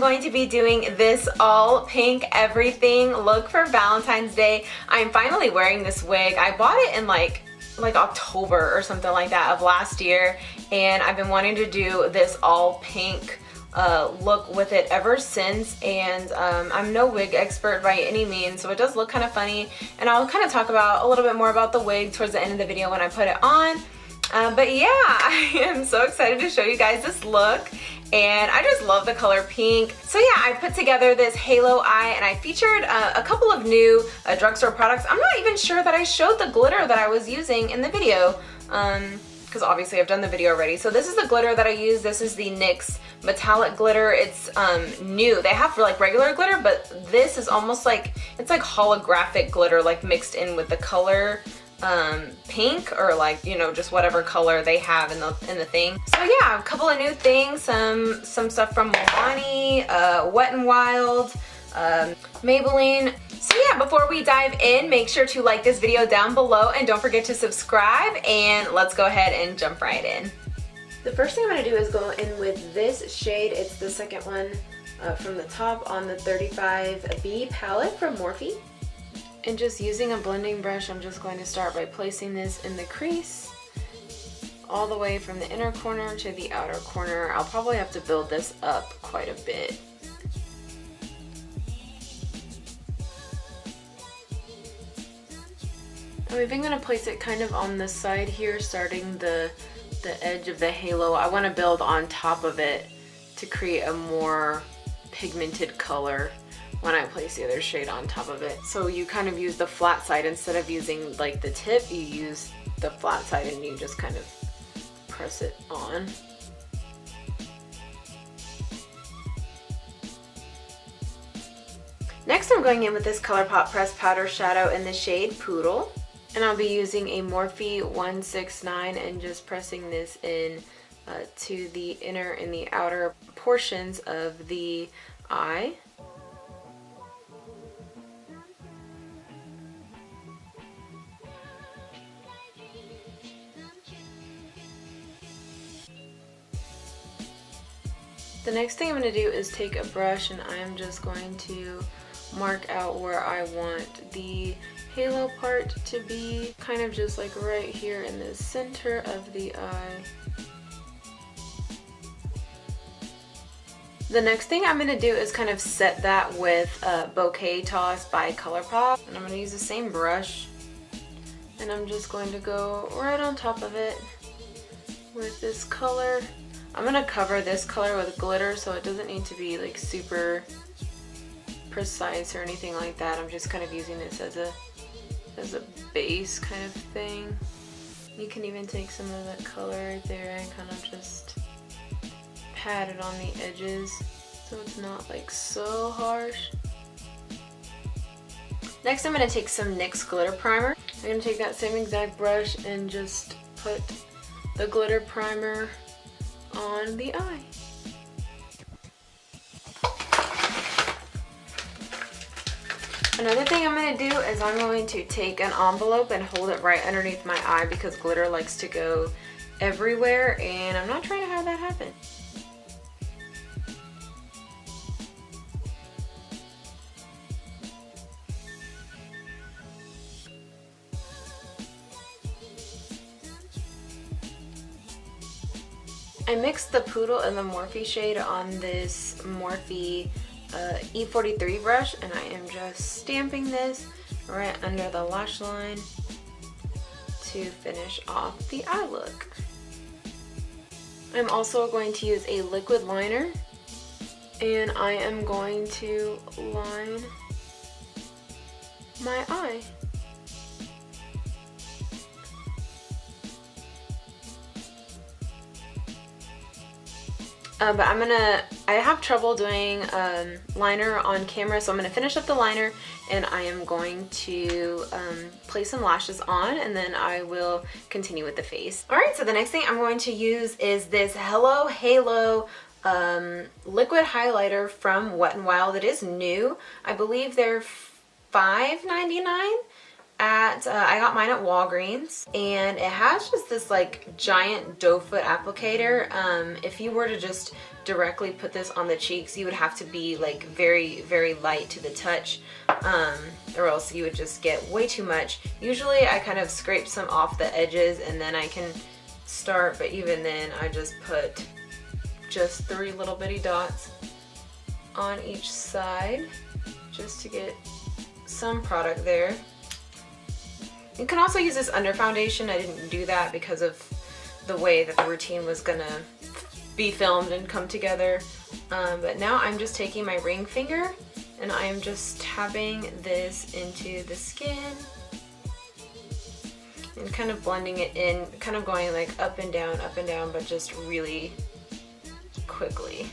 going to be doing this all pink everything look for Valentine's Day. I'm finally wearing this wig. I bought it in like October or something like that of last year, and I've been wanting to do this all pink look with it ever since, and I'm no wig expert by any means, so it does look kind of funny, and I'll kind of talk about a little bit more about the wig towards the end of the video when I put it on. But yeah, I am so excited to show you guys this look, and I just love the color pink. So yeah, I put together this halo eye, and I featured a couple of new drugstore products. I'm not even sure that I showed the glitter that I was using in the video, because obviously I've done the video already. So this is the glitter that I use. This is the NYX metallic glitter. It's new. They have like regular glitter, but this is almost like, it's like holographic glitter, like mixed in with the color pink, or like, you know, just whatever color they have in the thing. So yeah, a couple of new things, some stuff from Milani, Wet n Wild, Maybelline. So yeah, before we dive in, make sure to like this video down below, and don't forget to subscribe, and let's go ahead and jump right in. The first thing I'm going to do is go in with this shade. It's the second one from the top on the 35B palette from Morphe. And just using a blending brush, I'm just going to start by placing this in the crease all the way from the inner corner to the outer corner. I'll probably have to build this up quite a bit. I'm even going to place it kind of on the side here, starting the edge of the halo. I want to build on top of it to create a more pigmented color when I place the other shade on top of it. So you kind of use the flat side instead of using like the tip, you use the flat side and you just kind of press it on. Next, I'm going in with this ColourPop pressed powder shadow in the shade Poodle. And I'll be using a Morphe 169 and just pressing this in to the inner and the outer portions of the eye. The next thing I'm going to do is take a brush, and I'm just going to mark out where I want the halo part to be, kind of just like right here in the center of the eye. The next thing I'm going to do is kind of set that with Bouquet Toss by ColourPop, and I'm going to use the same brush, and I'm just going to go right on top of it with this color. I'm going to cover this color with glitter, so it doesn't need to be like super precise or anything like that. I'm just kind of using this as a base kind of thing. You can even take some of that color right there and kind of just pat it on the edges so it's not like so harsh. Next, I'm going to take some NYX glitter primer. I'm going to take that same exact brush and just put the glitter primer on the eye. Another thing I'm going to do is I'm going to take an envelope and hold it right underneath my eye, because glitter likes to go everywhere and I'm not trying to have that happen. I mixed the Poodle and the Morphe shade on this Morphe E43 brush, and I am just stamping this right under the lash line to finish off the eye look. I'm also going to use a liquid liner, and I am going to line my eye. But I have trouble doing liner on camera, so I'm going to finish up the liner, and I am going to place some lashes on, and then I will continue with the face. Alright, so the next thing I'm going to use is this Hello Halo liquid highlighter from Wet n Wild. It is new. I believe they're $5.99. at, I got mine at Walgreens, and it has just this like giant doe foot applicator. If you were to just directly put this on the cheeks, you would have to be like very, very light to the touch, or else you would just get way too much. Usually I kind of scrape some off the edges and then I can start, but even then I just put just 3 little bitty dots on each side just to get some product there. You can also use this under foundation. I didn't do that because of the way that the routine was gonna be filmed and come together. But now I'm just taking my ring finger and I am just tapping this into the skin and kind of blending it in, kind of going like up and down, but just really quickly.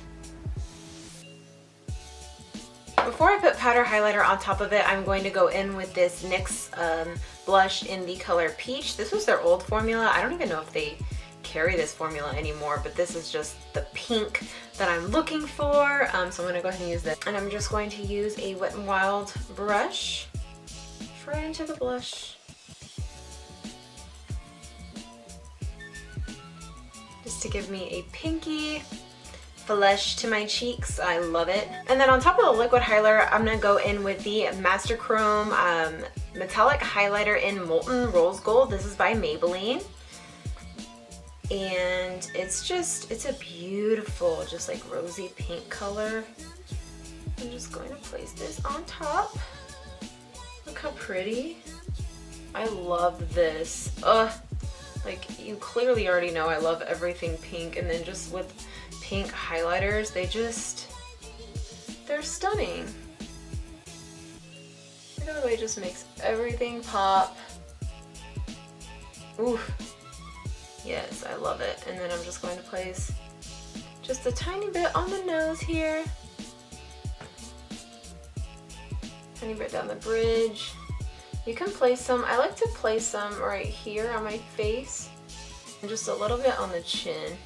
Before I put powder highlighter on top of it, I'm going to go in with this NYX blush in the color Peach. This was their old formula. I don't even know if they carry this formula anymore, but this is just the pink that I'm looking for. So I'm gonna go ahead and use this. And I'm just going to use a Wet n Wild brush right into the blush. Just to give me a pinky flush to my cheeks. I love it. And then on top of the liquid highlighter, I'm gonna go in with the Master Chrome metallic highlighter in Molten Rose Gold. This is by Maybelline. And it's a beautiful, just like rosy pink color. I'm just going to place this on top. Look how pretty. I love this. Ugh. Like, you clearly already know I love everything pink, and then just with pink highlighters, they're stunning. Look at the way it just makes everything pop. Ooh. Yes, I love it. And then I'm just going to place just a tiny bit on the nose here. Tiny bit down the bridge. You can place some, I like to place some right here on my face and just a little bit on the chin,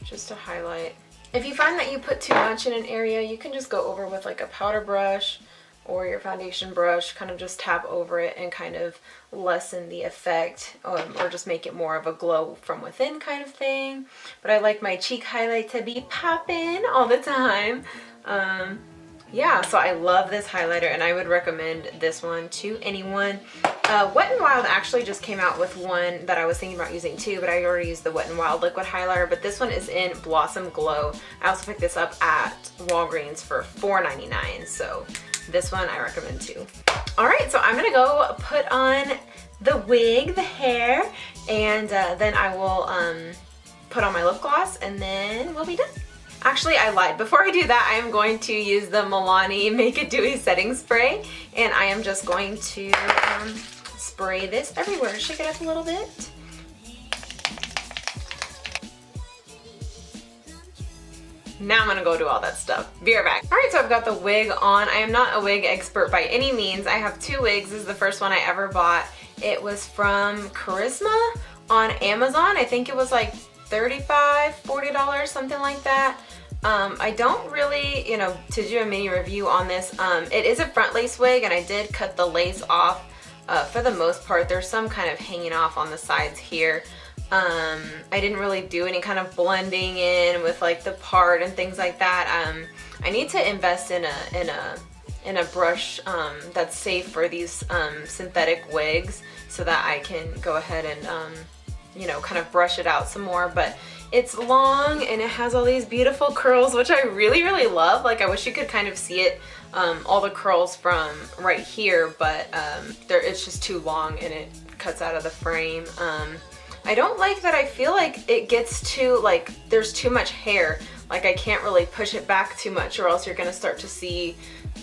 just to highlight. If you find that you put too much in an area, you can just go over with like a powder brush or your foundation brush, kind of just tap over it and kind of lessen the effect, or just make it more of a glow from within kind of thing. But I like my cheek highlight to be popping all the time. Yeah, so I love this highlighter and I would recommend this one to anyone. Wet n Wild actually just came out with one that I was thinking about using too, but I already used the Wet n Wild liquid highlighter, but this one is in Blossom Glow. I also picked this up at Walgreens for $4.99, so this one I recommend too. All right, so I'm gonna go put on the wig, the hair, and then I will put on my lip gloss and then we'll be done. Actually, I lied. Before I do that, I am going to use the Milani Make It Dewy Setting Spray, and I am just going to spray this everywhere. Shake it up a little bit. Now I'm gonna go do all that stuff. Be right back. All right, so I've got the wig on. I am not a wig expert by any means. I have 2 wigs. This is the first one I ever bought. It was from Charisma on Amazon. I think it was like $35, $40, something like that. I don't really, to do a mini review on this, it is a front lace wig and I did cut the lace off for the most part. There's some kind of hanging off on the sides here. I didn't really do any kind of blending in with like the part and things like that. I need to invest in a brush that's safe for these synthetic wigs so that I can go ahead and kind of brush it out some more. But it's long and it has all these beautiful curls, which I really, really love. Like, I wish you could kind of see it, all the curls from right here, but it's just too long and it cuts out of the frame. I don't like that. I feel like it gets too, like, there's too much hair. Like, I can't really push it back too much or else you're gonna start to see,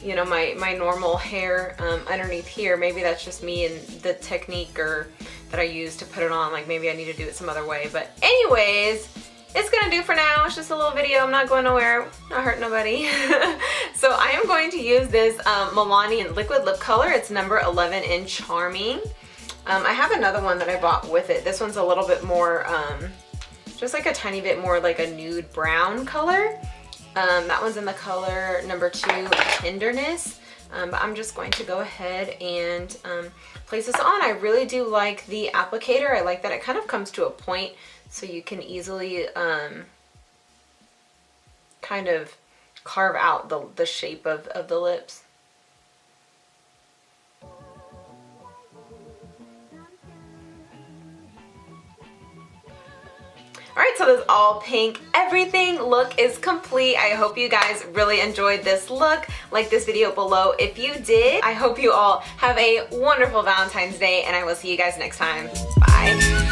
my normal hair underneath here. Maybe that's just me and the technique that I use to put it on. Like, maybe I need to do it some other way. But anyways, it's gonna do for now. It's just a little video. I'm not going nowhere. Not hurting nobody. So I am going to use this Milani liquid lip color. It's number 11 in Charming. I have another one that I bought with it. This one's a little bit more, just like a tiny bit more like a nude brown color. That one's in the color number 2, Tenderness. But I'm just going to go ahead and place this on. I really do like the applicator. I like that it kind of comes to a point so you can easily kind of carve out the shape of the lips. Alright, so this all pink everything look is complete. I hope you guys really enjoyed this look. Like this video below if you did. I hope you all have a wonderful Valentine's Day, and I will see you guys next time. Bye.